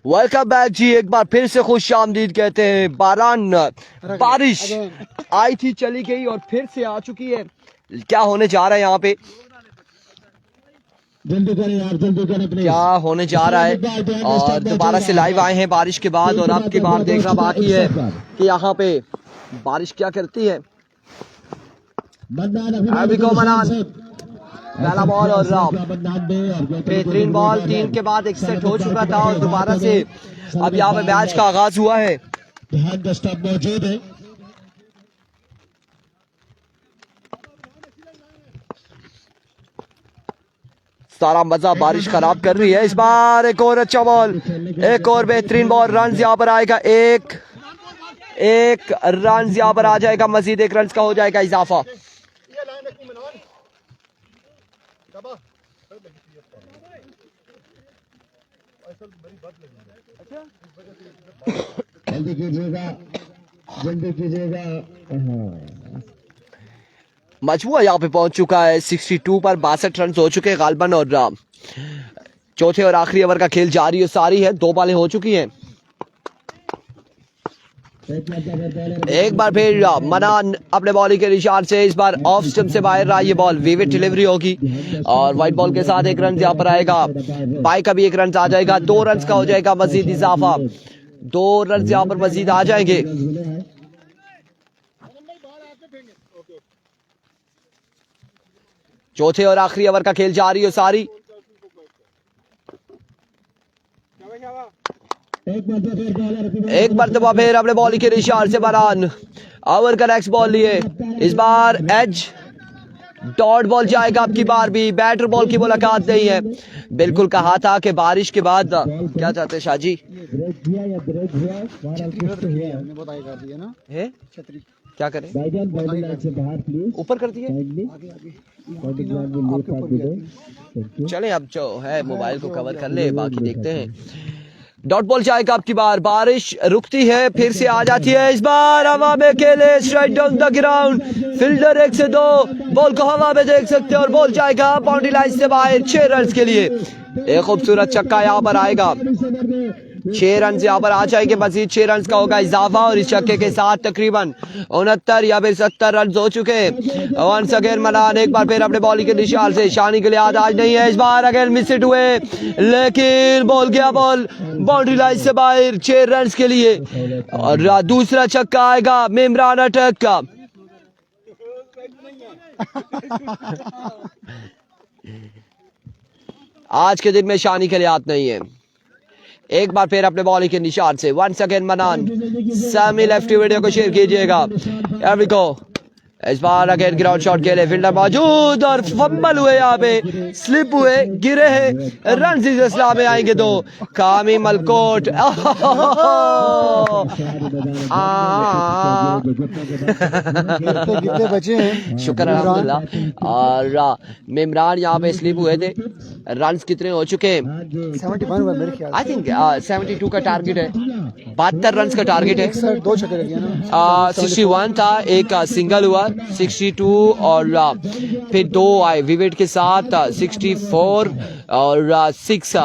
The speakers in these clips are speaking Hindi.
वेलकम बैक जी। एक बार फिर से खुश आमदीद कहते हैं। बारिश आई थी, चली गई और फिर से आ चुकी है। क्या होने जा रहा है यहाँ पे, क्या होने जा रहा है? और दोबारा से लाइव आए हैं बारिश के बाद, और अब की बार देखना बाकी है कि यहाँ पे बारिश क्या करती है। अभी को मनान पहला बॉल और बेहतरीन बॉल। 3 के बाद एक सेट हो चुका था और दोबारा से अब यहाँ पे मैच का आगाज हुआ है। मौजूद है। सारा मजा बारिश खराब कर रही है। इस बार एक और अच्छा बॉल, एक और बेहतरीन बॉल। रन यहाँ पर आएगा, एक रन यहाँ पर आ जाएगा, मजीद एक रन का हो जाएगा इजाफा। जल्दी कीजिएगा। मजबूआ यहाँ पे पहुंच चुका है 62 पर। 62 रन हो चुके हैं गालबन, और चौथे और आखिरी ओवर का खेल जारी और सारी है। 2 बॉलें हो चुकी हैं। एक बार फिर मनान अपने बॉलिंग के निशान से, इस बार ऑफ स्टंप से बाहर रहा ये बॉल। विविड डिलीवरी होगी और व्हाइट बॉल के साथ एक रन यहाँ पर आएगा। बाई का भी एक रन आ जाएगा। 2 रन का हो जाएगा मजीद इजाफा। 2 रन यहाँ पर मजीद आ जाएंगे। चौथे और आखिरी ओवर का खेल जारी और सारी। एक मरतबा फिर अपने बॉलिंग के निशान से मनान ओवर का नेक्स्ट बॉल लिए। इस बार एज डॉट बॉल जाएगा। अब की बार भी बैटर बॉल की मुलाकात नहीं है। बिल्कुल कहा था कि बारिश के बाद क्या चाहते हैं शाह जी? क्या करें? ऊपर कर दिए। चले अब जो है मोबाइल को कवर कर ले, बाकी देखते हैं। डॉट बॉल जाएगा। अब की बार बारिश रुकती है, फिर से आ जाती है। इस बार हवा में खेले, strike down the ground. Fielder 1 से 2 बॉल को हवा में देख सकते हैं और बॉल जाएगा बाउंड्री लाइन से बाहर 6 रन के लिए। एक खूबसूरत छक्का यहाँ पर आएगा। 6 रन यहाँ पर आ जाएंगे। मजीद 6 रन का होगा इजाफा और इस छक्के के साथ तकरीबन 69 या फिर 70 रन हो चुके हैं। वंस अगेन मनान एक बार फिर अपने बॉलिंग के निशान से। शानी के लिए आज नहीं है। इस बार अगेन मिस इट हुए, लेकिन बॉल गया, बॉल बाउंड्री लाइन से बाहर 6 रन के लिए। और दूसरा छक्का आएगा मिमरान अटक का। आज के दिन में शानी के लिए हाथ नहीं है। एक बार फिर अपने बॉलिंग के निशान से वंस अगेन मनान। सैमी लेफ्टी वीडियो को शेयर कीजिएगा। Here we go। इस बार अगेन ग्राउंड शॉट के लिए फील्डर मौजूद और फंबल हुए, यहाँ पे स्लिप हुए, गिरे हैं। रन इस्लाम में आएंगे 2। कामी मलकोट बचे हैं, शुक्र अल्हम्दुलिल्लाह। और मिमरान यहाँ पे स्लिप हुए थे। रन कितने हो चुके हैं? 71 आई थिंक 72 का टारगेट है। 72 रन का टारगेट है। 2 छक्के लगे ना। 61 था, एक सिंगल हुआ 62 और फिर 2 आए विविड के साथ 64 और 6।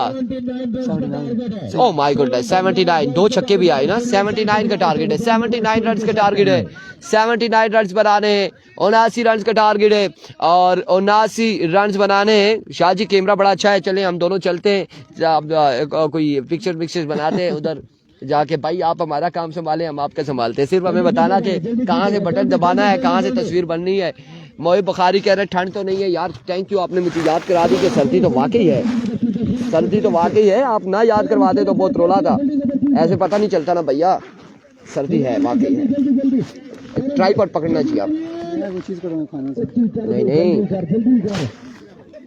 Oh my goodness 79। 2 छक्के भी आए ना। 79 का टारगेट है। 79 रन का टारगेट है। 79 रन बनाने हैं। 79 रन का टारगेट है और 79 रन बनाने हैं। शाह जी कैमरा बड़ा अच्छा है, चलें हम दोनों चलते हैं, कोई पिक्चर बनाते हैं उधर जाके। भाई आप हमारा काम संभालें, हम आपका संभालते हैं। सिर्फ हमें बताना कि कहाँ से बटन दबाना है, कहाँ से तस्वीर बननी है। मोहिब बुखारी कह रहे ठंड तो नहीं है यार। थैंक यू, आपने मुझे याद करा दी कि सर्दी तो वाकई है। सर्दी तो वाकई है। आप ना याद करवाते तो बहुत रोला था। ऐसे पता नहीं चलता ना भैया, सर्दी है वाकई है। ट्राइपॉड पकड़ना चाहिए आप। नहीं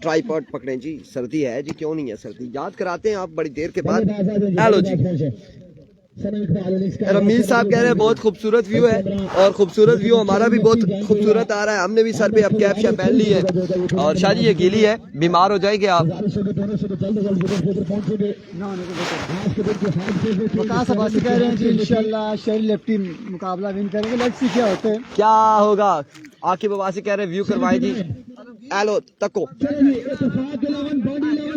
ट्राइपॉड पकड़े जी, सर्दी है जी। क्यों नहीं है सर्दी? याद कराते हैं आप बड़ी देर के बाद। हेलो जी। रमीज साहब कह रहे हैं बहुत खूबसूरत व्यू है, और खूबसूरत व्यू हमारा भी बहुत खूबसूरत आ रहा है। हमने भी सर पे अब कैप शैप पहन ली है। और शाह जी ये गीली है, बीमार हो जाएंगे आप। मुकाबला विन करेंगे। लेट्स सी क्या होता है, क्या होगा। आकिब अब्बासी कह रहे व्यू करवाए जी। हेलो तको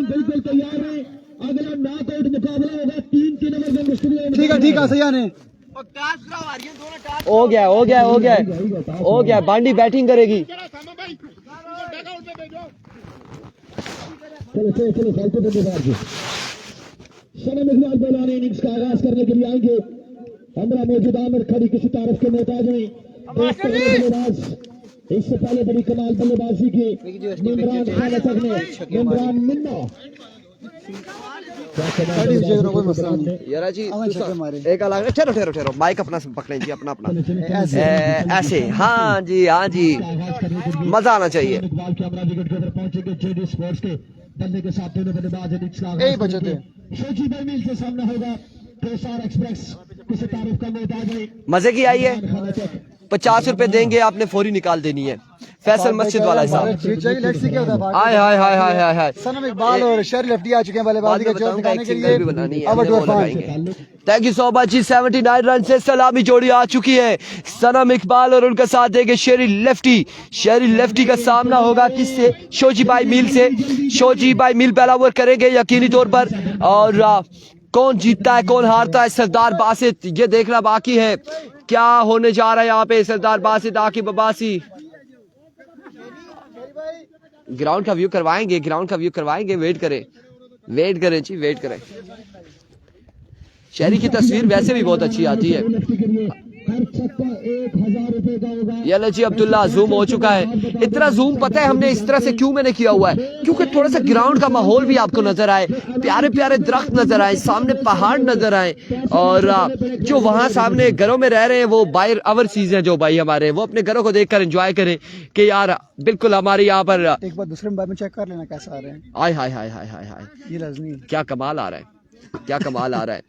बिल्कुल तैयार है। अगला नॉकआउट मुकाबला होगा 3 ठीक है सही आने हो गया बांडी बैटिंग करेगी। चलो फालतू बल्लेबाज सनम इकबाल बौलानी इनिंग्स का आगाज करने के लिए आएंगे। हमरा मौजूद आमिर खड़ी किसी तारफ के मोहताज नहीं। बल्लेबाज इससे पहले बड़ी कमाल बल्लेबाजी की इमरान खान ने इमरान मिन्ना यारा जी एक अलग ठहरो माइक अपना पकड़ें जी अपना ऐसे हाँ जी मजा आना चाहिए। बल्ले के साथ बल्लेबाज यही बचे थे। शोजी भाई मिल से सामना होगा। केसार एक्सप्रेस किसी तारीफ का मोहताज है। मजे की आई है। 50 रुपए देंगे आपने फौरी निकाल देनी है। फैसल मस्जिद वाला साहब हाय सनम इकबाल और शेर लेफ्टी आ चुके हैं बल्लेबाजी का जोर दिखाने के लिए। थैंक यू सो मच जी। 79 रन से सलामी जोड़ी आ चुकी है। सनम इकबाल और उनका साथ देंगे शेरी लेफ्टी का सामना होगा किससे? शोजी भाई मील से। शोजी भाई मील पहला ओवर करेंगे यकीनी तौर पर। और कौन जीतता है कौन हारता है सरदार बासित ये देखना बाकी है। क्या होने जा रहा है यहाँ पे? सरदार बासित आकिब अब्बासी ग्राउंड का व्यू करवाएंगे। वेट करें जी वेट करें। शहरी की तस्वीर वैसे भी बहुत अच्छी आती है। ये जी अब्दुल्ला जूम हो चुका है। इतना जूम पता है हमने इस तरह से क्यों मैंने किया हुआ है क्योंकि थोड़ा सा ग्राउंड का माहौल भी आपको नजर आए। प्यारे प्यारे दरख्त नजर आए सामने पहाड़ नजर आए। और जो वहां सामने घरों में रह रहे हैं वो बाहर ओवरसीज हैं जो भाई हमारे वो अपने घरों को देखकर एंजॉय करें कि यार बिल्कुल हमारे यहाँ पर एक बार दूसरे मोबाइल में चेक कर लेना कैसा आ रहे हैं। हाय ये रजनी क्या कमाल आ रहा है।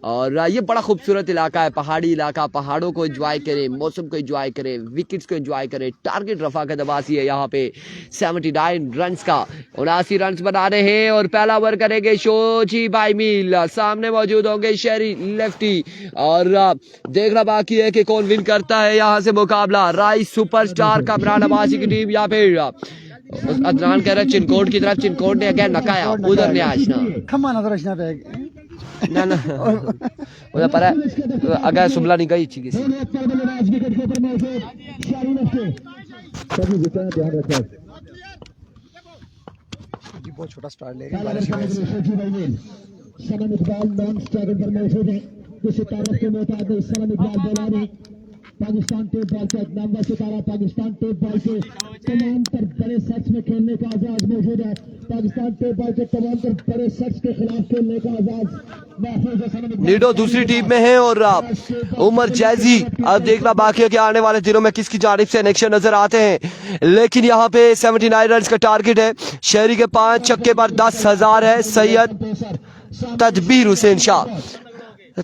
और ये बड़ा खूबसूरत इलाका है। पहाड़ी इलाका पहाड़ों को एंजॉय करें मौसम को एंजॉय करें विकेट्स को एंजॉय करें। टारगेट रफा का दबासी है यहाँ पे 79 रन का 79 रन बनाने हैं। और पहला ओवर करेंगे शोजी भाई मील। सामने मौजूद होंगे शेरी लेफ्टी। और देखना बाकी है कि कौन विन करता है यहाँ से मुकाबला। राइस सुपरस्टार कामरान अब्बासी की टीम या फिर अदनान कह रहा है चिनकोट की तरफ। चिनकोट ने अगेन नकाया उधर ने आशना ना उधर पर अगर सुबला नहीं गई किसी बहुत छोटा स्टार्ट ले पाकिस्तान टेप बॉल का एक नामवर सितारा पाकिस्तान टेप बॉल के तमाम पर बड़े सेट्स में खेलने का आजाद मौजूद है। पाकिस्तान टेप बॉल के तमाम पर बड़े सेट्स के खिलाफ खेलने का आजाद नीडो दूसरी टीम में है। और उमर जैजी अब देखना बाकी है कि आने वाले दिनों में किसकी जानिब से इलेक्शन नजर आते हैं। लेकिन यहाँ पे 79 रन का टारगेट है। शहरी के 5 छक्के पर 10,000 है। सैयद तजबीर हुसैन शाह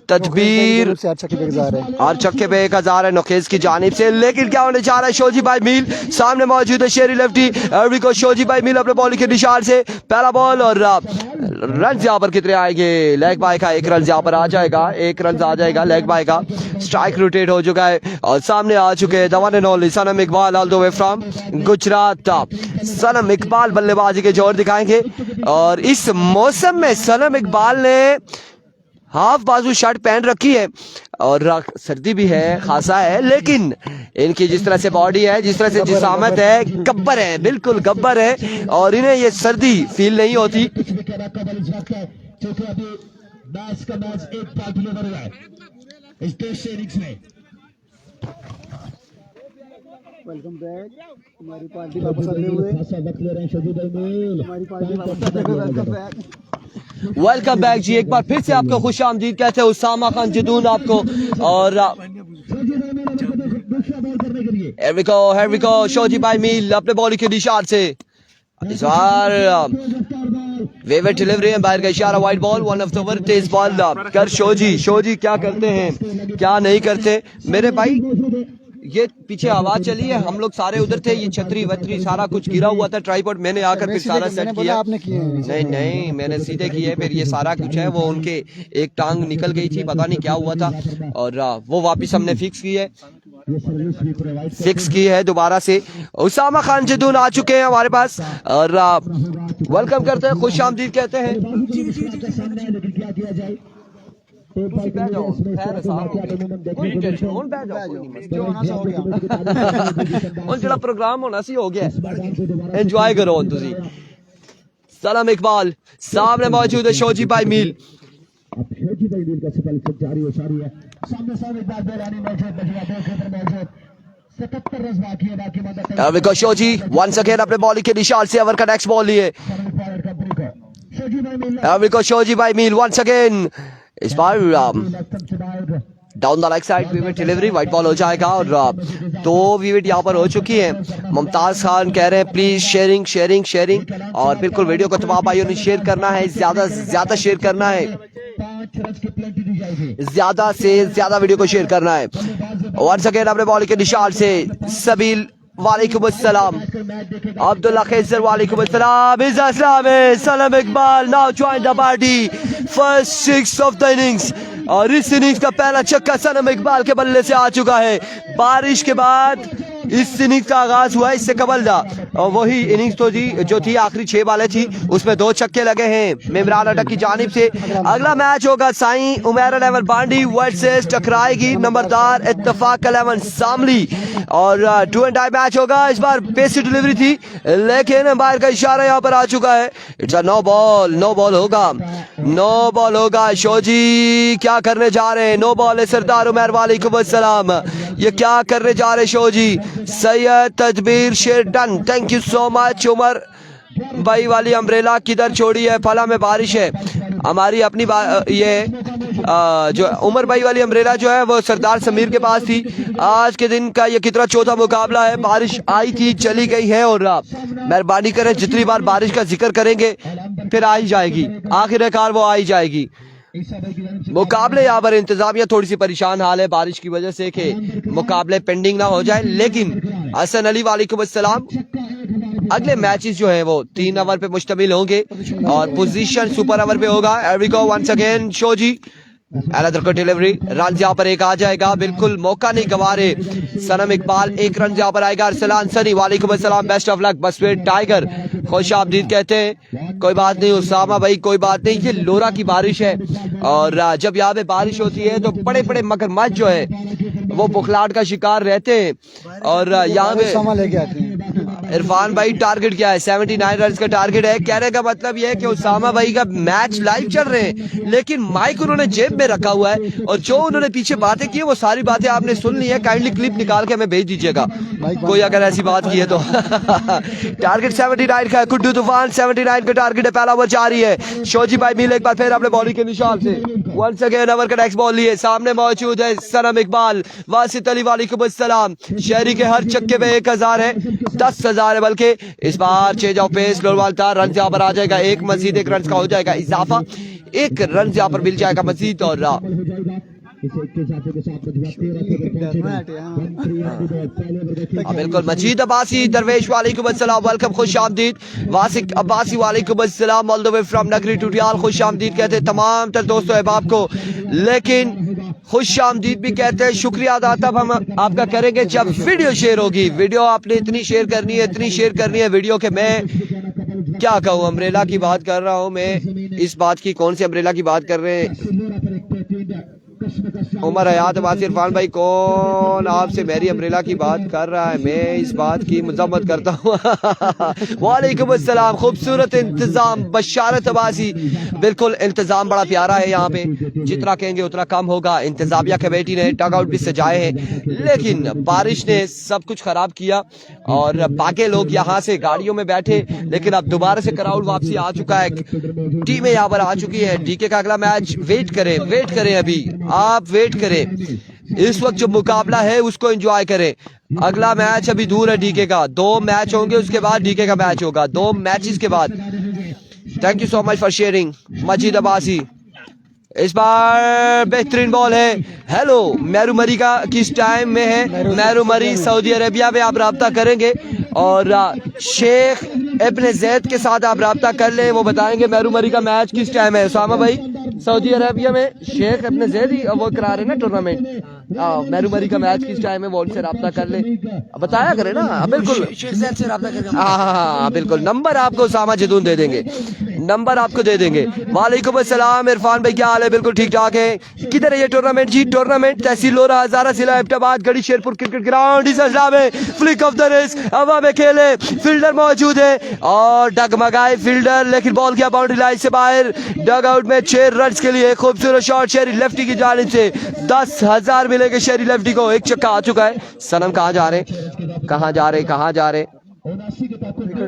तजबीर 8 छक्के पे 1000 है नोखेज की जानिब से। लेकिन क्या होने जा रहा है? शोजी भाई मील सामने मौजूद है शेरी लेफ्टी। को शोजी भाई मील अपने बॉलिंग के निशान से पहला बॉल और रन यहाँ पर कितने आएंगे? लेग बाय का 1 रन यहाँ पर आ जाएगा। 1 रन आ जाएगा लेग बाय का। स्ट्राइक रोटेट हो चुका है और सामने आ चुके हैं the one and only Sanam Iqbal all the way from Gujarat. Sanam Iqbal बल्लेबाजी के जोर दिखाएंगे। और इस मौसम में सनम इकबाल ने हाफ बाजू शर्ट पहन रखी है और सर्दी भी है खासा है। लेकिन इनकी जिस तरह से बॉडी है जिस तरह से जिसामत है गब्बर है बिल्कुल गब्बर है। और इन्हें ये सर्दी फील नहीं होती। वेलकम बैक हमारी पार्टी वापस आते हुए हमारी पार्टी वापस वेलकम बैक जी। एक बार फिर से आपको खुश आमदीद कहते हैं उसामा खान जदून आपको। और here we go शोजी भाई मील अपने बॉलिंग के निशान से इस बार वेवर डिलीवरी है बाहर का इशारा wide ball 1 of the over Tej ball कर शोजी क्या करते हैं क्या नहीं करते मेरे भाई। ये पीछे आवाज चली है हम लोग सारे उधर थे। ये छतरी वतरी सारा कुछ गिरा हुआ था ट्राइपॉड मैंने आकर फिर सारा सेट किया। आपने किए नहीं मैंने सीधे किए। फिर ये सारा कुछ है वो उनके एक टांग निकल गई थी पता नहीं क्या हुआ था और वो वापस हमने फिक्स की है दोबारा से। उसामा खान जदून आ चुके हैं हमारे पास और वेलकम करते हैं खुश आमदीद कहते हैं। ਜਿਹੜਾ प्रोग्राम होना सी हो गया एंजॉय करो तुसी सलाम इकबाल सामने मौजूद है शोजी भाई मील अब शोजी भाई मील का सफल जारी है सामने एक बार बेरानी मौजूद बजवा दो क्षेत्र मौजूद 77 रन बाकी है बिकॉज शोजी वंस अगेन अपने बॉलिंग के निशान से ओवर का नेक्स्ट बॉल लिए बिकॉज शोजी भाई मील वंस अगेन इस बार down the leg side wicket delivery wide ball हो जाएगा और 2 विकेट यहाँ पर हो चुकी है। मुमताज खान कह रहे हैं प्लीज शेयरिंग और बिल्कुल वीडियो को तमाम भाइयों ने शेयर करना है, ज्यादा से ज्यादा शेयर करना है, ज्यादा से ज्यादा वीडियो को शेयर करना है। वंस अगेन अपने बॉलिंग के निशान से सबील वालेकुम अस्सलाम अब्दुल्ला खैसर वालेकुम अस्सलाम सलाम Iqbal now join the party first 6 of the innings और इस इनिंग्स का पहला छक्का सनम इकबाल के बल्ले से आ चुका है। बारिश के बाद इस इनिंग्स का आगाज हुआ, इससे कबल था और वही इनिंग्स तो जी जो थी आखिरी 6 बालें थी उसमें 2 छक्के लगे हैं इमरान अटक की जानिब से। अगला मैच होगा साईं उमैर 11 बांडी वर्सेस टकराएगी नंबरदार इत्तेफाक 11 सामली और 2 एंड टाई मैच होगा। इस बार पेसी डिलीवरी थी लेकिन अंपायर का इशारा यहाँ पर आ चुका है। इट्स अ नो बॉल होगा। शोजी क्या करने जा रहे हैं? नो बॉल है सरदार उमैर वालेकुम अस्सलाम। ये क्या करने जा रहे शोजी? Syed Tajbeer Sher done thank you so much. Umar भाई वाली अम्ब्रेला किधर छोड़ी है? फला में बारिश है हमारी अपनी जो उमर भाई वाली अम्ब्रेला जो है वो सरदार समीर के पास थी। आज के दिन का ये कितना चौथा मुकाबला है। बारिश आई थी चली गई है और मेहरबानी करें जितनी बार बारिश का जिक्र करेंगे फिर आ ही जाएगी, आखिरकार वो आ ही जाएगी। मुकाबले यहाँ पर इंतजामिया थोड़ी सी परेशान हाल है बारिश की वजह से कि मुकाबले पेंडिंग ना हो जाए। लेकिन हसन अली वालेकुम अस्सलाम अगले मैचेस जो है वो 3 ओवर पे मुश्तमिल होंगे और पोजीशन सुपर ओवर पे होगा। एवरीगो वंस अगेन शोजी अनदर को डिलीवरी रन यहाँ पर एक आ जाएगा, बिल्कुल मौका नहीं गंवा रहे सनम इकबाल। 1 रन यहाँ पर आएगा। अरसलान सनी वालेकुम अस्सलाम बेस्ट ऑफ लक बसवेट टाइगर खुश आमदीद कहते हैं। कोई बात नहीं उसामा भाई कोई बात नहीं, ये लोरा की बारिश है और जब यहाँ पे बारिश होती है तो बड़े बड़े मगरमच्छ जो है वो बुखलाहट का शिकार रहते हैं और यहाँ पे लेके आते हैं। इरफान भाई टारगेट क्या है? 79 रन का टारगेट है। कहने का मतलब यह है कि उसामा भाई का मैच लाइव चल रहे हैं लेकिन माइक उन्होंने जेब में रखा हुआ है और जो उन्होंने पीछे बातें की वो सारी बातें आपने सुन ली है। काइंडली क्लिप निकाल के हमें भेज दीजिएगा कोई अगर ऐसी बात की है तो। टारगेट 79 का कुड्डू तूफान 79 का टारगेट है। पहला ओवर जारी है। शोजी भाई मिल एक बार फिर अपने बॉलिंग के निशान से वंस अगेन ओवर का नेक्स्ट बॉल लिए सामने मौजूद है सनम इकबाल वासित अली वालेकुम अस्सलाम। शहरी के हर चक्के में 1000 है 10,000 है बल्कि इस बार चेंज ऑफ पेस लोरवाल था। रन यहाँ पर आ जाएगा एक मजीद 1 रन का हो जाएगा इजाफा, 1 रन यहाँ पर मिल जाएगा मजीद और बिल्कुल मजीद अब्बासी दरवेश वालेकुम अस्सलाम वेलकम खुश आमदीद। वासिक अब्बासी वालेकुम अस्सलाम ऑल द वे फ्रॉम नगरी टुटियाल खुश आमदीद कहते हैं तमाम तर दोस्तों अहबाब को, लेकिन खुश आमदीद भी कहते हैं। शुक्रिया अदा तब हम आपका करेंगे जब वीडियो शेयर होगी। वीडियो आपने इतनी शेयर करनी है वीडियो के मैं क्या कहूँ। अम्ब्रेला की बात कर रहा हूँ मैं, इस बात की कौन सी अम्ब्रेला की बात कर रहे हैं? उमर हयात वासिर इरफान भाई कौन आपसे मेरी अम्ब्रेला की बात कर रहा है? मैं इस बात की मजम्मत करता हूँ। वालेकुम अस्सलाम खूबसूरत इंतजाम बशारत अब्बासी। बिल्कुल इंतजाम बड़ा प्यारा है यहाँ पे, जितना कहेंगे उतना कम होगा। इंतजामिया कमेटी ने टग आउट भी सजाए हैं लेकिन बारिश ने सब कुछ खराब किया और बाकी लोग यहाँ से गाड़ियों में बैठे लेकिन अब दोबारा से क्राउड वापसी आ चुका है। टीमें यहाँ पर आ चुकी है। डीके का अगला मैच वेट करें अभी आप वेट करें। इस वक्त जो मुकाबला है उसको एंजॉय करें। अगला मैच अभी दूर है डीके का। 2 मैच होंगे उसके बाद डीके का मैच होगा 2 मैचेस के बाद। Thank you so much for sharing Majid Abbasi. इस बार बेहतरीन बॉल है। हेलो मैरूमरी का किस टाइम में है? मैरूमरी सऊदी अरेबिया में आप राब्ता करेंगे और शेख इब्न जैद के साथ आप राब्ता कर लें, वो बताएंगे मैरूमरी का मैच किस टाइम है। उसामा भाई सऊदी अरेबिया में शेख इब्न जैद ही वो करा रहे ना टूर्नामेंट, मैरूमरी का मैच किस टाइम है वो उनसे राब्ता कर ले, बताया करें ना। बिल्कुल हाँ बिल्कुल नंबर आपको उसामा जदून दे देंगे। नंबर आपको दे देंगे। वालेकुम अस्सलाम इरफान भाई, क्या हाल है? बिल्कुल ठीक ठाक है। किधर है ये टूर्नामेंट जी? टूर्नामेंट तहसील लोरा, हजारा जिला एबटाबाद, गढ़ी शेरपुर क्रिकेट ग्राउंड इस में फ्लिक ऑफ द रेस हवा में खेले, फील्डर मौजूद है और डगमगाए फील्डर, लेकिन बॉल गया बाउंड्री लाइन से बाहर। डग आउट में 6 रन के लिए खूबसूरत शॉट शेरी लेफ्टी की जानिब से। 10,000 मिलेंगे शेरी लेफ्टी को। एक छक्का आ चुका है। सनम कहाँ जा रहे, कहाँ जा रहे, कहाँ जा रहे?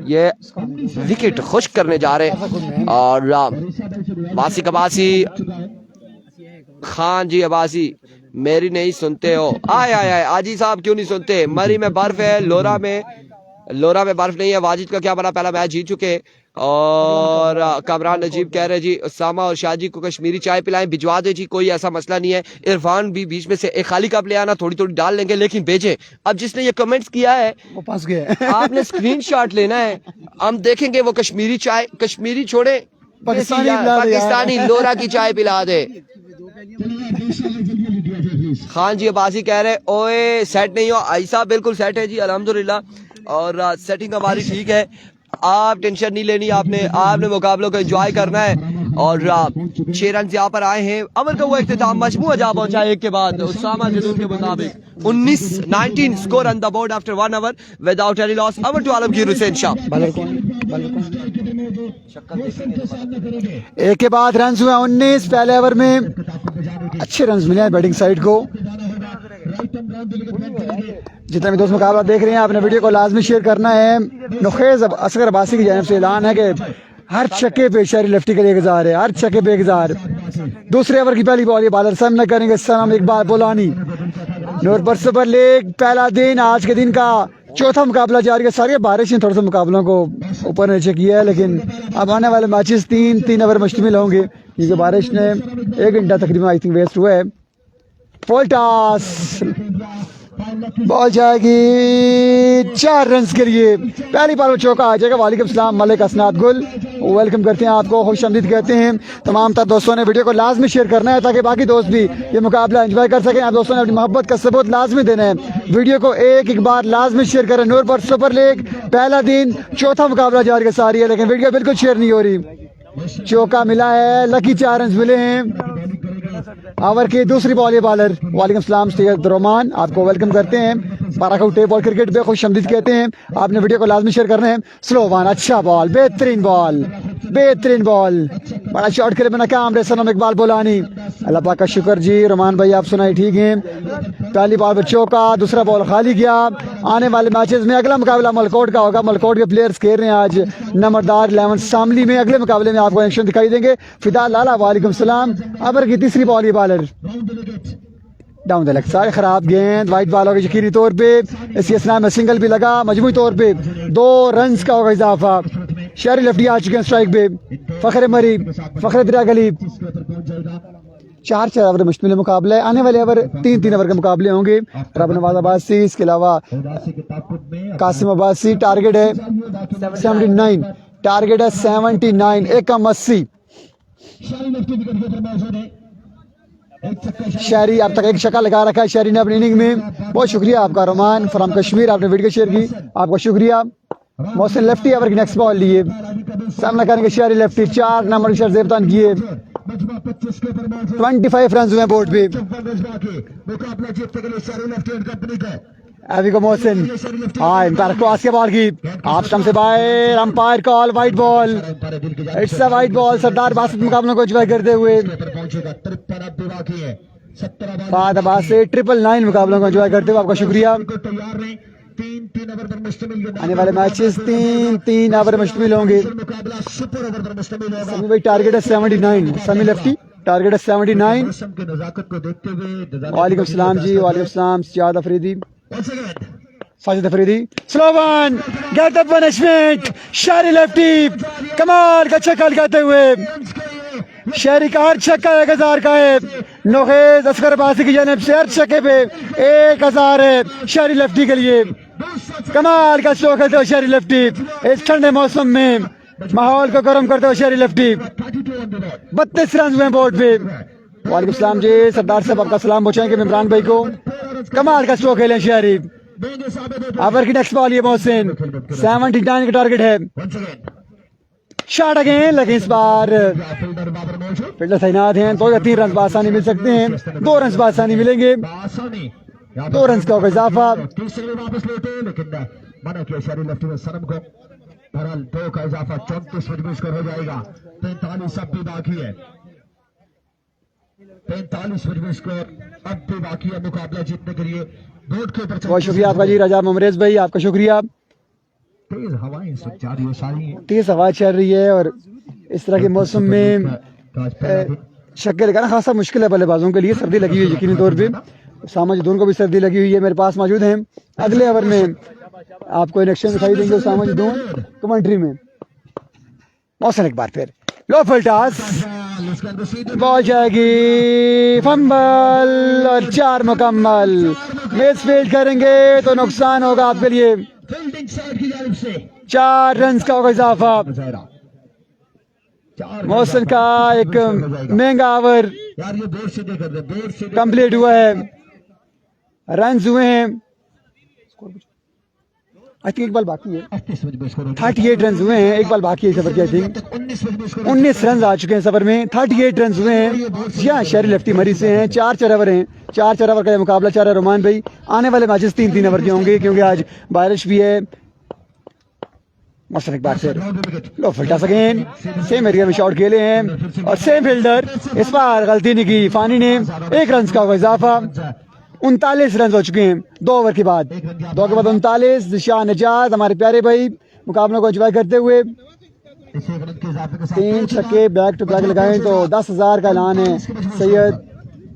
ये विकेट खुश करने जा रहे हैं। और बासी कबासी खान जी अबासी, मेरी नहीं सुनते हो? आए आए आए आजी साहब, क्यों नहीं सुनते? मरी में बर्फ है, लोरा में बर्फ नहीं है। वाजिद का क्या बना, पहला मैच जीत चुके। और कमरान नजीब कह रहे जी उसामा और शाहजी को कश्मीरी चाय पिलाएं, भिजवा दे जी, कोई ऐसा मसला नहीं है। इरफान भी बीच में से एक खाली कप ले आना, थोड़ी थोड़ी डाल लेंगे, लेकिन भेजे। अब जिसने ये कमेंट्स किया है वो फंस गए। आपने स्क्रीनशॉट लेना है, हम देखेंगे वो कश्मीरी चाय, कश्मीरी छोड़े पाकिस्तानी लोरा की चाय पिला दे। खान जी अब्बासी कह रहे ओए सेट नहीं हो। ऐसा बिल्कुल सेट है जी अल्हम्दुलिल्लाह, और सेटिंग हमारी ठीक है। आप टेंशन नहीं लेनी, आपने मुकाबलों को एंजॉय करना है। और 6 रन यहाँ पर आए हैं। अमर का वो इख्तिताम मजमूआ जा पहुंचा एक के बाद उसामा जदून के मुताबिक 19 score on the board after 1 over without any loss. Amar to Alamgir Hussain Shah. एक के बाद रन हुए 19 पहले ओवर में। अच्छे रन मिले हैं बैटिंग साइड को। जितने भी दोस्त मुकाबला देख रहे हैं, आपने वीडियो को लाजमी शेयर करना है। नुखेज असगर अब्बासी की जानिब से ऐलान है कि हर छक्के पे शहरी लेफ्टी के लिए 1000 है, हर छक्के पे 1000। दूसरे ओवर की पहली बॉल ये बॉलर सामने करेंगे सनम इकबाल बोलानी। नूर पर सुपर लीग पहला दिन, आज के दिन का चौथा मुकाबला जारी है। सारी बारिश ने थोड़े से मुकाबलों को ऊपर नीचे किया है, लेकिन अब आने वाले मैचेस 3 ओवर मुश्तमिल होंगे, क्योंकि बारिश ने 1 घंटा तकरीबन आई थिंक वेस्ट हुआ है। फुल टॉस, बॉल जाएगी 4 रन के लिए। पहली बार वो चौका आ जाएगा। वालेकुम सलाम मलिक असनाद गुल, वेलकम करते हैं आपको, खुशामदीद कहते हैं। तमाम तर दोस्तों ने वीडियो को लाजमी शेयर करना है ताकि बाकी दोस्त भी ये मुकाबला एंजॉय कर सकें। आप दोस्तों ने अपनी मोहब्बत का सबूत लाजमी देना है। वीडियो को एक बार लाजमी शेयर करें। नूर पर सुपर लीग पहला दिन, चौथा मुकाबला जारी सारी है, लेकिन वीडियो बिल्कुल शेयर नहीं हो रही। चौका मिला है, लकी 4 रन मिले हैं। ओवर की दूसरी बॉल ये बॉलर वालेकुम सलाम सैयद रहमान, आपको वेलकम करते हैं। बाराकाऊ टेप बॉल क्रिकेट पे खुशामदीद कहते हैं। आपने वीडियो को लाजमी शेयर करना है। स्लो वन, अच्छा बॉल, बेहतरीन बॉल, बेहतरीन बॉल, बड़ा शॉट खेले बिना काम रे सनम इकबाल बोलानी। अल्लाह पाक का शुक्र जी। रहमान भाई आप सुनाई ठीक हैं। पहली बॉल पर चौका, दूसरा बॉल खाली गया। आने वाले मैचेस में अगला मुकाबला मलकोट का होगा। मलकोट के प्लेयर्स खेल रहे हैं आज नंबरदार 11 शामली में। अगले मुकाबले में आपको एक्शन दिखाई देंगे। फिदा लाला वालेकुम सलाम। ओवर की तीसरी बॉल ये bowler down the leg side, खराब गेंद, वाइट बॉल होगी यकीनी तौर पे। इसी असना में सिंगल भी लगा। मजमूई तौर पे 2 रन का होगा इजाफा। शहरी लेफ्टी आ चुके हैं स्ट्राइक पे। फखरे मरी, फखरे दरिया गली। 4 ओवर मुश्तमिल मुकाबला है। आने वाले ओवर 3 ओवर के मुकाबले होंगे। रब नवाज अब्बासी, इसके अलावा कासिम अब्बासी। टारगेट है 79, टारगेट है 79, 1 कम 80। शहरी अब तक 1 छक्का लगा रखा है शहरी ने अपनी इनिंग में। बहुत शुक्रिया आपका रोमान फ्रॉम कश्मीर, आपने वीडियो शेयर की, आपका शुक्रिया। मोहसिन लेफ्टी ओवर की नेक्स्ट बॉल लिए, सामना करेंगे शहरी लेफ्टी। 4 नंबर शर जेबतान किए। 25 रन हुए बोर्ड पे। अभी को मोहसिन एम्पायर क्रॉस के बॉल की आप स्टंप से बाहर, umpire call wide ball. It's a wide ball. Sardar Basit मुकाबलों को एंजॉय करते हुए फाद अब्बास से 999 मुकाबलों को एंजॉय करते हुए आपका शुक्रिया। आने वाले मैचेस 3 ओवर मुश्तमिल होंगे। समी भाई टारगेट है 79, समी लेफ्टी टारगेट है 79। वालेकुम सलाम जी, वालेकुम सलाम Sajjad Afridi, Sajid Afridi. Slow one, get the punishment. शहरी लेफ्टी कमाल का छक्का लगाते हुए, शहरी का हर छक्का 1000 का है। नोखेज असगर अब्बासी की जानिब से हर छक्के पे 1000 है शहरी लेफ्टी के लिए। कमाल का स्ट्रोक करते हुए शहरी लेफ्टी इस ठंडे मौसम में माहौल को गर्म करते हुए शहरी लेफ्टी। 32 रन हुए बोर्ड पे। वालेकुम सलाम जी, सरदार साहब आपका सलाम पहुंचाएंगे इमरान भाई को। कमाल का स्ट्रोक खेले शहरी। ओवर की नेक्स्ट बॉल ये मोहसिन 79 का टारगेट है। शॉट अगेन, लेकिन इस बार फील्डर बाबर मौजूद, फील्डर तैनात हैं तो 3 रन आसानी मिल सकते हैं। 2 रन आसानी मिलेंगे, आसानी 2 रन का होगा इजाफा। तीसरे में वापस लौटे, लेकिन मना किया शहरी लेफ्टी में सनम को। बहरहाल 2 का इजाफा 34 मजबूत स्कोर हो जाएगा। 43 अब भी बाकी है, 45 मजबूत स्कोर अब भी बाकी है मुकाबला जीतने के लिए। बोर्ड के ऊपर बहुत शुक्रिया आपका जी रजा ममरेज भाई, आपका शुक्रिया। तेज हवाएं इस वक्त जारी हो सारी हैं। तेज हवा चल रही है और इस तरह के मौसम में शक्ल लगाना खासा मुश्किल है बल्लेबाजों के लिए। सर्दी लगी हुई है यकीनी तौर पे, सामा जदून को भी सर्दी लगी हुई है। मेरे पास मौजूद हैं, अगले ओवर में आपको इलेक्शन दिखाई देंगे सामा जदून कमेंट्री में। मौसम एक बार फिर लो फुल टॉस, बॉल जाएगी फंबल और 4 मुकम्मल। मिस फील्ड करेंगे तो नुकसान होगा आपके लिए। फील्डिंग साइड की जानिब से 4 रन का होगा इजाफा। मौसम का एक महंगा ओवर यार ये बोर्ड से देखकर बोर्ड से कंप्लीट हुआ है, रन हुए हैं। आई थिंक एक बॉल बाकी है, 38 रन हुए हैं, एक बॉल बाकी है सफर की। आई थिंक 19 रन आ चुके हैं सफर में, 38 रन हुए हैं। जी हाँ, शहरी लेफ्टी मरी से हैं। 4 ओवर हैं, 4 ओवर का मुकाबला 4 है। रोमान भाई आने वाले मैचेस 3 ओवर के होंगे क्योंकि आज बारिश भी है। मौसम एक बार से लो फुल अगेन, सेम एरिया में शॉट खेले हैं और सेम फील्डर। इस बार गलती नहीं की फानी ने, 1 रन का होगा इजाफा। 39 रन हो चुके हैं 2 ओवर के बाद। 2 के बाद 39। निशान निजात हमारे प्यारे भाई मुकाबले को एंजॉय करते हुए 3 छक्के बैक टू बैक लगाएं तो 10,000 का ऐलान है सैयद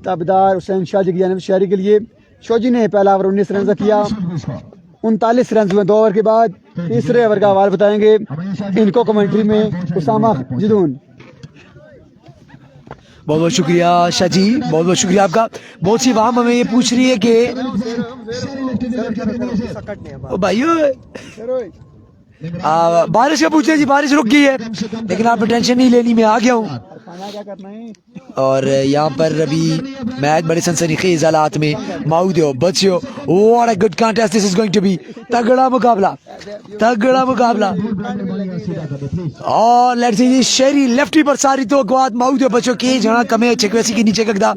ताबेदार हुसैन शाह जी की जानिब शहरी के लिए। शोजी ने पहला ओवर 19 रन किया, 39 रन हुए 2 ओवर के बाद। तीसरे ओवर का हवाल बताएंगे इनको कमेंट्री में उसामा जदून। बहुत बहुत शुक्रिया शाह जी, बहुत बहुत शुक्रिया आपका। बहुत सी आवाम हमें ये पूछ रही है कि भाइयों बारिश का पूछ रहे जी, बारिश रुक गई है लेकिन आप टेंशन नहीं लेनी, मैं आ गया हूँ। और यहाँ पर अभी मैच बड़े सनसनीखेज हालात में माउदियो बच्चियो, what a good contest this is going to be. तगड़ा मुकाबला, तगड़ा मुकाबला। और लेट्स सी शहरी लेफ्टी पर सारी तो गवाद माउदियो बच्चों के जहाँ कमे छकवेसी के नीचे कगदा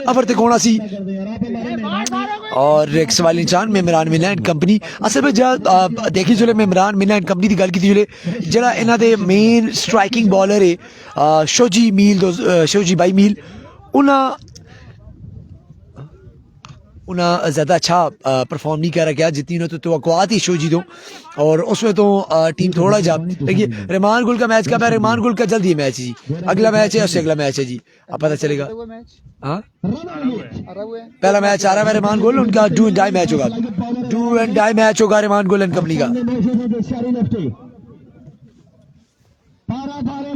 अबर तक होना सी। और एक सवाल निशान में इमरान मिला एंड कंपनी असल में जहाँ देखी जुले में इमरान मिला एंड कंपनी की गल की जुले जरा इन्हों के मेन स्ट्राइकिंग बॉलर है शोजी मील, शोजी बाई मील। उन्हें ज़्यादा अच्छा परफॉर्म नहीं कर रहा जितनी उन्हें तो थी शोजी दो, और उसमें तो टीम थोड़ा जा देखिए। रहमान गुल का मैच कब है? रहमान गुल का जल्दी मैच जी, अगला मैच है, उससे अगला मैच है जी, अब पता चलेगा। हाँ पहला मैच आ रहा है रहमान गुल, उनका डू एंड डाई मैच होगा, डू एंड डाई मैच होगा रहमान गुल एंड कंपनी का।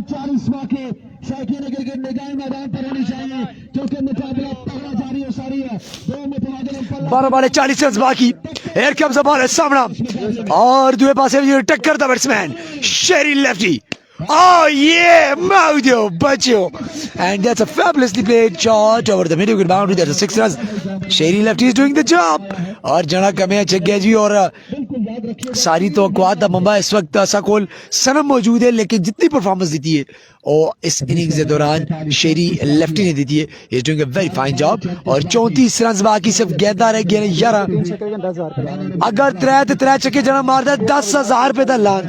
40 वाक़े शौकीन क्रिकेट निगाह मैदान पर होनी चाहिए क्योंकि मुकाबला तगड़ा जारी हो सारी है। 2 मुतबादिल 12 बॉल 40 रन बाकी। हियर कम्स द बॉल सामना और दूसरे पासे टक्कर the batsman Sheri lefty. Oh yeah, Maudio Baccio, and that's a fabulously played shot over the middle boundary. That's a 6 runs. Sherry Lefty is doing the job. और जना कमे चेक गया जी। और सारी तो अक्वात मुंबई इस वक्त ऐसा कोल सनम मौजूद है, लेकिन जितनी परफॉर्मेंस देती है और इस इनिंग्स के दौरान शेरी लेफ्टी ने देती है। He is doing a very fine job. और 34 रन बाकी सिर्फ गेंदा रह गया 11। अगर 3 छक्के जना मारदा 10,000 रुपए का ऐलान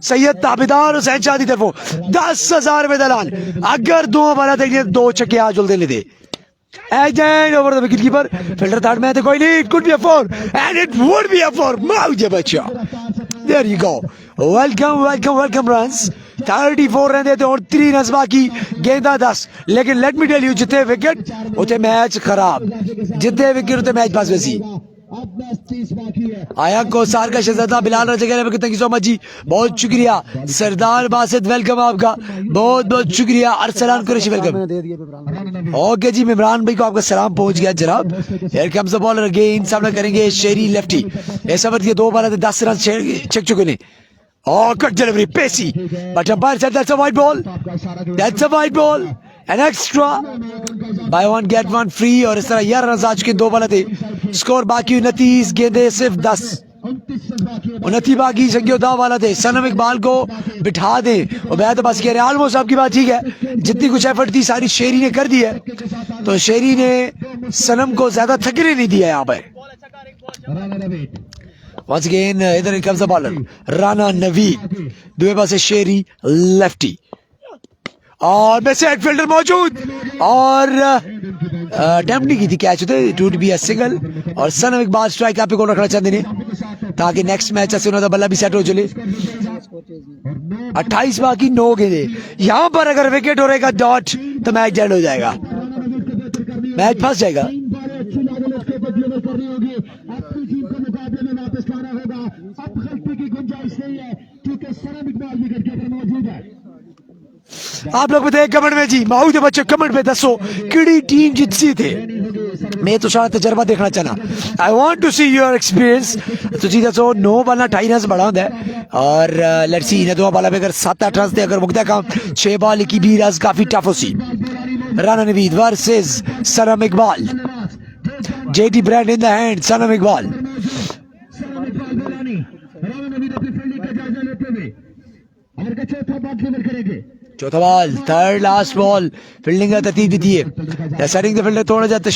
सैयद ताबेदार हुसैन शाह की तरफों 10,000 रुपए का ऐलान। अगर 2 बार देखिए 2 छक्के आज जुलते ले दे Again over the wicketkeeper. Filter third man, the coin. It could be a 4, and it would be a 4. Maudia Baccia. There you go. Welcome, welcome, welcome runs. 34 run देते और 3 रन बाकी, गेंदा 10। लेकिन लेट मी टेल यू, जितने विकेट उतने मैच खराब, जितने विकेट उतने मैच पास वैसी। आया को सार का शहजादा बिलाल रजा, थैंक यू सो मच जी, बहुत शुक्रिया। सरदार बासित वेलकम आपका, बहुत बहुत शुक्रिया। अरसलान कुरैशी वेलकम। ओके जी, इमरान भाई को आपका सलाम पहुंच गया जनाब। Here comes the bowler again, सामना करेंगे शेरी लेफ्टी। ऐसा बात ये 2 बार 10 रन छक चुके ने। Oh, good delivery, pacey. But umpire said that's a white ball. That's a white ball. An extra. Buy one get one free. और इस तरह 11 रन आज के 2 बाल थे। स्कोर बाकी 29, गेंदे सिर्फ 10। 29 बाकी संख्या दाव वाला थे। सनम इकबाल को बिठा दे उबैद अब्बासी कह रहे ऑलमोस्ट आपकी बात ठीक है, जितनी कुछ एफर्ट थी सारी शेरी ने कर दी है, तो शेरी ने सनम को ज्यादा थकने नहीं दिया यहाँ पर। Once again, इधर comes the bowler, Rana Naveed, दुए पासे शेरी लेफ्टी, और में से एक फील्डर मौजूद, और अटेम्प्ट नहीं की थी कैच होते, it would be a single, और सनम इकबाल स्ट्राइक आप पे कौन रखना चाहते ने ताकि नेक्स्ट मैच से उन्होंने बल्ला भी सेट हो चले। 28 बाकी 9 गेंदे, यहाँ पर अगर विकेट हो रहेगा डॉट तो मैच डेड हो जाएगा, मैच फंस जाएगा। आप लोग बताइए कमेंट में जी, माहू के बच्चे कमेंट में दसो किड़ी टीम जितसी थे, मैं तो सारा तजर्बा देखना चाहना, I want to see your experience. तो जी दसो 9 बाला 28 रन बड़ा होता है, और लेट्स सी इन्हें 2 बाला पे अगर 7-8 रन थे, अगर मुकदा काम 6 बॉल की 20 रन काफी टफ हो सी। राना नवीद वर्सेस सनम इकबाल, जेटी brand in the hand, Sanam Iqbal. चौथा ball, third last ball, fielding का तरतीब भी दी है, सेटिंग द फील्डर थोड़ा ज्यादा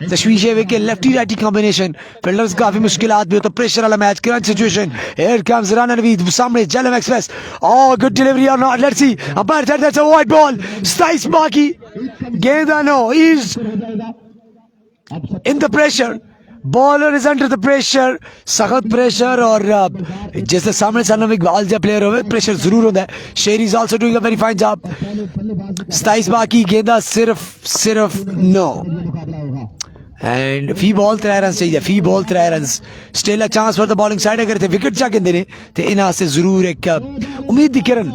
तशवीश है कि लेफ्टी राइटी कॉम्बिनेशन, फील्डर्स काफी मुश्किलात भी हो, तो प्रेशर वाला match, crunch situation, here comes Rana Naveed सामने जेलम एक्सप्रेस, और गुड डिलीवरी और not, let's see, umpire said that's a wide ball, 27 बाकी गेंदा no, is in the pressure, bowler is under the pressure, सख्त प्रेशर, और जैसे सामने सनम इकबाल जब प्लेयर हो प्रेशर जरूर होता है। शेरी is also doing a very fine job. 27 बाकी गेंदा सिर्फ 9, एंड फी बॉल 3 रन चाहिए, फी ball 3 run, still a chance for the bowling side, अगर थे विकेट चा कहते थे इन्हां से जरूर एक उम्मीद दी किरण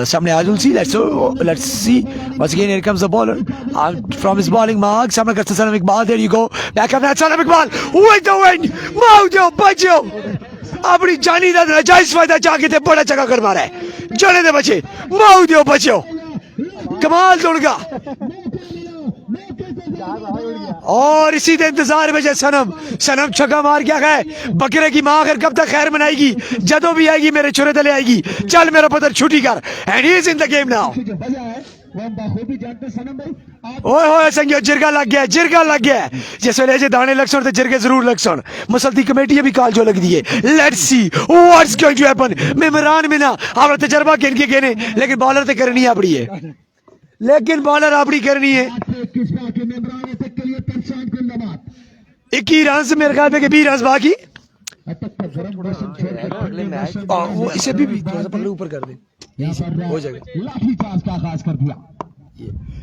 सामने आज सी। Let's see once again here comes the bowler from his bowling mark, सामने करते सनम Iqbal, there you go, back up that Sanam Iqbal with the wind, माउजो बचो, अपनी जानी दा नाजायज फायदा चाके थे बड़ा चक्का कर मारा है, जाने दे बचे, माउजो बचो, कमाल तोड़गा, और इसी दे इंतजार में सनम छक्का मार क्या है, बकरे की माँ अगर कब तक खैर मनाएगी, जदों भी आएगी मेरे छुरे तले आएगी, चल मेरा पुत्र छुट्टी कर, and he is in the game now. ओए होए संगियो जिरगा लग गया, जिस वेले जे दाने लग सुन ते जिरगे जरूर लग सुन, मुसलती कमेटी भी काल जो लग दी है, let's see what's going to happen. मेमरान में ना आपने तजर्बा गिन के कहने, लेकिन बॉलर तो करनी अपनी है, लेकिन बॉलर अपनी करनी है। 21 रन मेरे ख्याल पे 20 रन बाकी, वो इसे भी थोड़ा सा पल्लू ऊपर कर दे, हो जाएगा।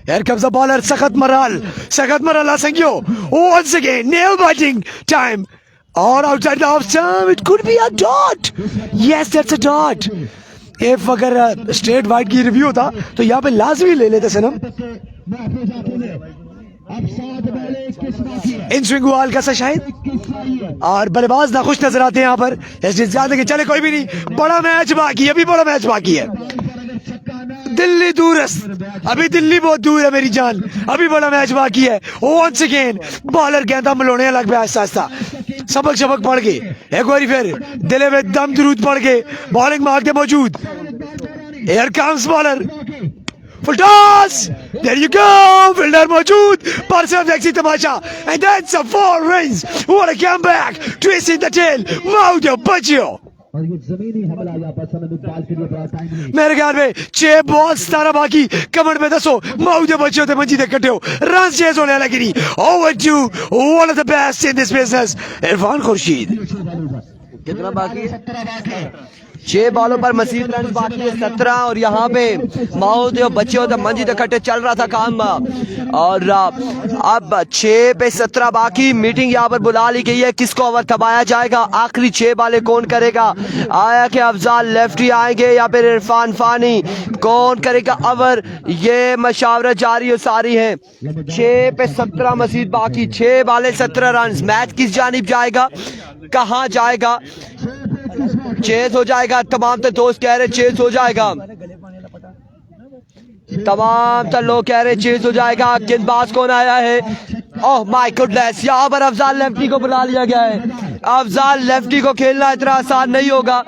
Here comes the bowler, सखत मराल संगियो, once again nail biting time, और outside the off stump, it could be a dot, yes that's a dot। If अगर स्ट्रेट वाइड की रिव्यू होता तो यहाँ पे लाजमी ले लेते सनम। इन स्विंग वाल का शायद, और बल्लेबाज नाखुश नजर आते हैं यहाँ पर, ज्यादा चले कोई भी नहीं, बड़ा मैच बाकी है, अभी बड़ा मैच बाकी है, दिल्ली दूरस्त, अभी दिल्ली बहुत दूर है मेरी जान, अभी बड़ा मैच बाकी है। वंस अगेन बॉलर गेंदा मलोने लग गया आहिस्ता आहिस्ता, सबक पड़ के एक बार फिर दिले में दम दरूद पड़ के बॉलिंग मार के मौजूद। Here comes bowler, full toss, there you go, fielder मौजूद, पर सिर्फ देखी तमाशा, and that's a 4 runs, what a comeback, twisting the tail, माउजो बचियो। मेरे ख्याल में 6 बॉल 17 बाकी, कमेंट में दसो माउजो बचे होते मंजी दे कटे हो, रन चेज होने लगी नहीं, over to one of the best in this business, Irfan Khurshid. कितना बाकी है? 6 बॉलों पर मसीद रन बाकी है 17, और यहाँ पे माहौद बच्चे होते मंजी तक कट्टे चल रहा था काम, और अब 6 पे 17 बाकी, मीटिंग यहाँ पर बुला ली गई है, किसको ओवर थमाया जाएगा, आखिरी 6 बाले कौन करेगा, आया कि अफजाल लेफ्टी आएंगे या फिर इरफान फानी, कौन करेगा ओवर, ये मशावरत जारी और सारी है। 6 पे 17 मसीद बाकी, 6 बाले 17 रन, मैच किस जानिब जाएगा, कहाँ जाएगा, चेज हो जाएगा, तमाम तो दोस्त कह रहे चेज हो जाएगा, तमाम तो लोग कह रहे चेज हो जाएगा, गेंदबाज कौन आया है, ओह माय गुडनेस, यहाँ पर अफजाल लेफ्टी को बुला लिया गया है। अफजाल लेफ्टी को खेलना इतना आसान नहीं होगा,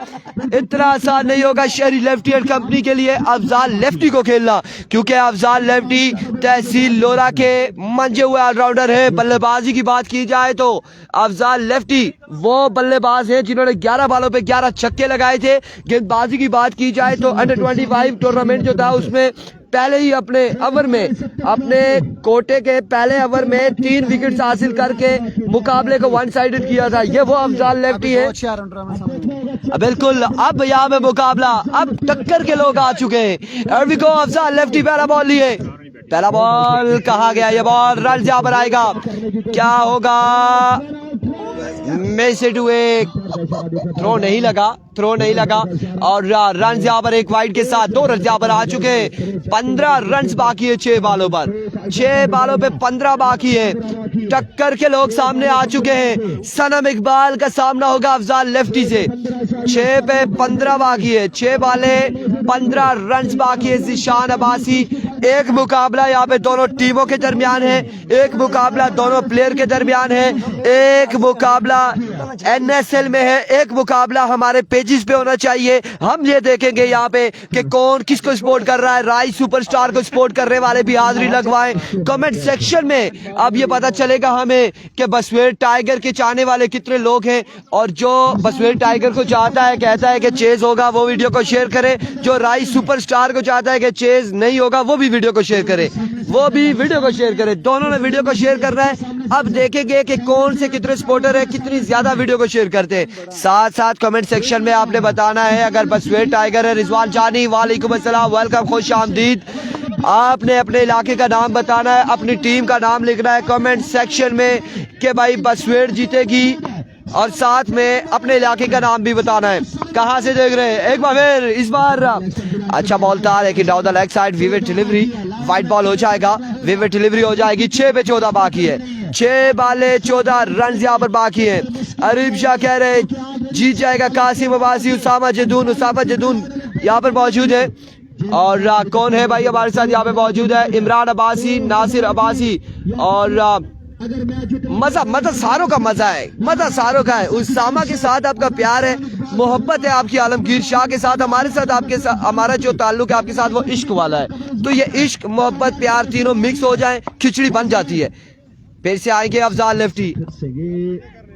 इतना आसान नहीं होगा शहरी लेफ्टी एंड कंपनी के लिए अफजाल लेफ्टी को खेलना, क्योंकि अफजाल लेफ्टी तहसील लोरा के मंजे हुए ऑलराउंडर है। बल्लेबाजी की बात की जाए तो अफजाल लेफ्टी वो बल्लेबाज है जिन्होंने 11 बालों पे 11 छक्के लगाए थे। गेंदबाजी की बात की जाए तो अंडर 25 टूर्नामेंट जो था उसमें पहले ही अपने ओवर में, अपने कोटे के पहले ओवर में 3 विकेट्स हासिल करके मुकाबले को वन साइडेड किया था। ये वो अफजाल लेफ्टी है। बिल्कुल, अब यहाँ पे मुकाबला, अब टक्कर के लोग आ चुके हैं। अफजाल लेफ्टी पहला बॉल लिए, पहला बॉल कहा गया, ये बॉल रन यहाँ पर आएगा, क्या होगा? मैसेज हुए, थ्रो नहीं लगा और रन यहाँ पर एक वाइड के साथ 2 रन यहाँ पर आ चुके हैं। 15 रन बाकी है 6 बालों पर, 6 बालों पे 15 बाकी है। टक्कर के लोग सामने आ चुके हैं। सनम इकबाल का सामना होगा अफजाल लेफ्टी से। 6 पे 15 बाकी है, 6 बाले 15 रन बाकी है। ज़ीशान अब्बासी, एक मुकाबला यहाँ पे दोनों टीमों के दरमियान है, एक मुकाबला दोनों प्लेयर के दरमियान है, एक मुकाबला NSL में है, एक मुकाबला हमारे पेजेस पे होना चाहिए। हम ये देखेंगे यहाँ पे कि कौन किसको सपोर्ट कर रहा है। राइस सुपरस्टार को सपोर्ट करने वाले भी हाजिरी लगवाएं कमेंट सेक्शन में। अब ये पता चलेगा हमें कि बसवेल टाइगर के चाहने वाले कितने लोग हैं, और जो बसवेल टाइगर को चाहता है, कहता है कि चेज होगा, वो वीडियो को शेयर करे। जो राइस सुपरस्टार को चाहता है कि चेज नहीं होगा, वो भी वीडियो को शेयर करे, दोनों ने वीडियो को शेयर करना है। अब देखेंगे कि कौन से कितने सपोर्टर है, कितनी ज्यादा वीडियो को शेयर करते हैं। साथ साथ कमेंट सेक्शन में आपने बताना है, अगर बसवेल टाइगर है, रिजवान जानी वालेकुम अस्सलाम, वेलकम, खुश आमदीद। आपने अपने इलाके का नाम बताना है, अपनी टीम का नाम लिखना है कमेंट सेक्शन में कि भाई बसवेल जीतेगी, और साथ में अपने इलाके का नाम भी बताना है, कहां से देख रहे हैं। एक बार फिर, इस बार अच्छा बॉल था लेकिन down the leg side, vivid delivery, wide ball हो जाएगा, विविड डिलीवरी हो जाएगी। 6 पे 14 बाकी है, 6 बाले 14 रन यहाँ पर बाकी है। अरीब शाह कह रहे जीत जाएगा कासिम अब्बासी। उसामा जदून यहाँ पर मौजूद है, और कौन है भाई हमारे साथ यहाँ पे मौजूद है? इमरान अब्बासी, नासिर अब्बासी, और मजा सारों का मजा है, मजा सारों का है। उसामा के साथ आपका प्यार है, मोहब्बत है आपकी। आलमगीर शाह के साथ हमारे साथ, आपके साथ हमारा जो ताल्लुक है आपके साथ वो इश्क वाला है। तो ये इश्क, मोहब्बत, प्यार तीनों मिक्स हो जाए, खिचड़ी बन जाती है। फिर से आएंगे अफजाल लेफ्टी,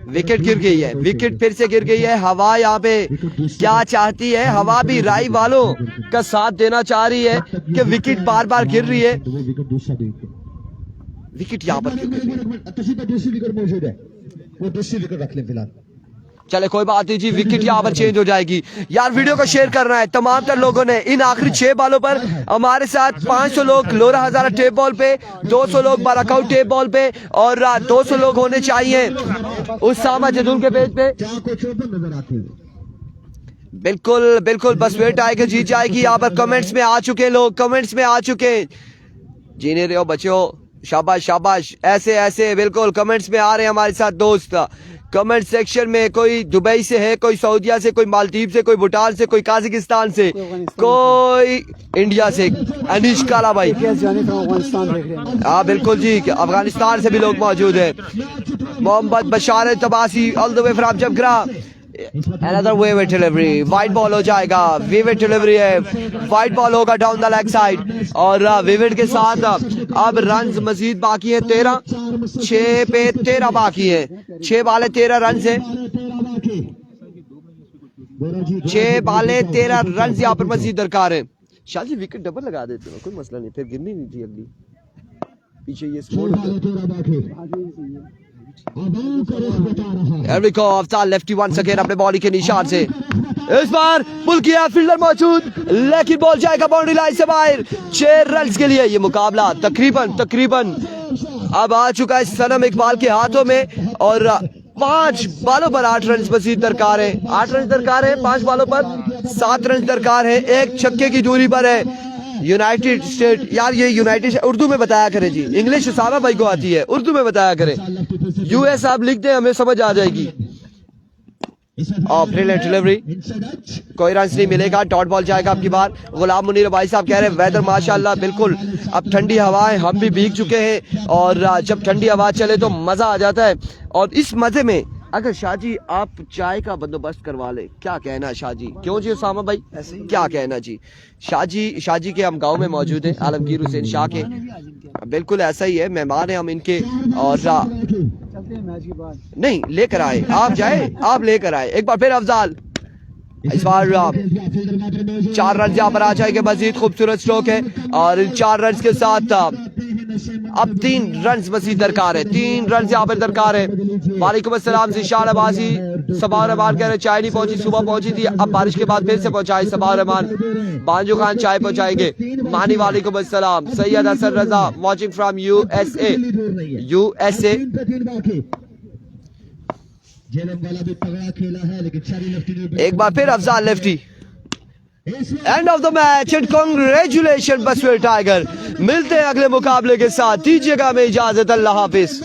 विकेट गिर गई है, विकेट फिर से गिर गई है। हवा यहाँ पे क्या चाहती है? हवा भी राई वालों का साथ देना चाह रही है कि विकेट बार बार गिर रही है। विकेट यहाँ पर मौजूद है, वो दूसरी विकेट रख ले फिलहाल। चले कोई बात नहीं जी, विकेट यहाँ पर चेंज हो जाएगी। यार वीडियो को शेयर करना है तमाम तर लोगों ने। इन आखिरी 6 बालों पर हमारे साथ 500 लोग लोरा हजारा टेप बॉल पे, 200 लोग बाराकाउ टेप बॉल पे, और 200 लोग होने चाहिए उसामा जदून के पेज पे। बिल्कुल बिल्कुल, बसवेल टाइगर जीत जाएगी। यहाँ पर कमेंट्स में आ चुके लोग, कमेंट्स में आ चुके। जी नहीं रहे हो बच्चों, शाबाश शाबाश, ऐसे ऐसे बिल्कुल कमेंट्स में आ रहे हैं हमारे साथ दोस्त। कमेंट सेक्शन में कोई दुबई से है, कोई सऊदिया से, कोई मालदीव से, कोई भूटान से, कोई काजाकिस्तान से, कोई इंडिया से। अनीश काला भाई, हाँ बिल्कुल जी, अफगानिस्तान से भी लोग मौजूद है। Mohammad Bashar Tabasi all the way from जबग्रा। Another vivid delivery, wide ball हो जाएगा, विविड डिलीवरी है, वाइट बॉल होगा डाउन द लेग साइड, और विविड के साथ अब रन मजीद बाकी है 13, 6 पे 13 बाकी है, 6 बाले 13 रन से, 6 बाले 13 रन यहाँ पर मजीद दरकार है। शायद जी विकेट डबल लगा देते हो, कोई मसला नहीं, फिर गिरनी नहीं थी अगली। पीछे ये अफजाल लेफ्टी वंस अगेन अपने बॉडी के निशान से, इस बार पुल किया, फील्डर मौजूद, लेकिन बॉल जाएगा बाउंड्री लाइन से बाहर। 6 रन के लिए ये मुकाबला तकरीबन अब आ चुका है सनम इकबाल के हाथों में, और 5 बालों पर 8 रन मजीद दरकार है। 8 रन दरकार है, 5 बालों पर 7 रन दरकार है, 1 छक्के की दूरी पर है यूनाइटेड स्टेट। यार ये यूनाइटेड उर्दू में बताया करें जी, इंग्लिश उसामा भाई को आती है, उर्दू में बताया करें। यूएस आप लिख दें, हमें समझ आ जाएगी। और ब्रिलियंट डिलीवरी, कोई रन नहीं मिलेगा, डॉट बॉल जाएगा आपकी बार। गुलाम मुनीर भाई साहब कह रहे हैं वेदर माशाल्लाह बिल्कुल, अब ठंडी हवाएं, हम भी भीग चुके हैं और जब ठंडी हवा चले तो मजा आ जाता है। और इस मजे में अगर शाहजी आप चाय का बंदोबस्त करवा ले, क्या कहना है शाहजी? क्यों जी उसामा भाई, क्या कहना जी? शाहजी के हम गांव में मौजूद हैं, आलमगीर हुसैन शाह के, बिल्कुल ऐसा ही है, मेहमान हैं हम इनके। और नहीं लेकर आए, आप जाए, आप लेकर आए। एक बार फिर अफजाल, इस बार 4 रन यहाँ पर आ जाएंगे, मजीद खूबसूरत स्ट्रोक है और इन 4 रन के साथ अब 3 रन मजीद दरकार है, 3 रन यहाँ पर दरकार है। वालेकुम अस्सलाम ज़िशान अब्बासी, सबाह रहमान कह रहे चाय नहीं पहुंची, सुबह पहुंची थी, अब बारिश के बाद फिर से पहुंचाई। सबाह रहमान, बांजू खान चाय पहुंचाएंगे। मानी वालेकुम अस्सलाम, Syed Hasan Raza watching from USA. एक बार फिर Afzal lefty, end of the match and congratulation बसवेल टाइगर। मिलते हैं अगले मुकाबले के साथ, दीजिएगा हमें इजाजत, अल्लाह हाफिज।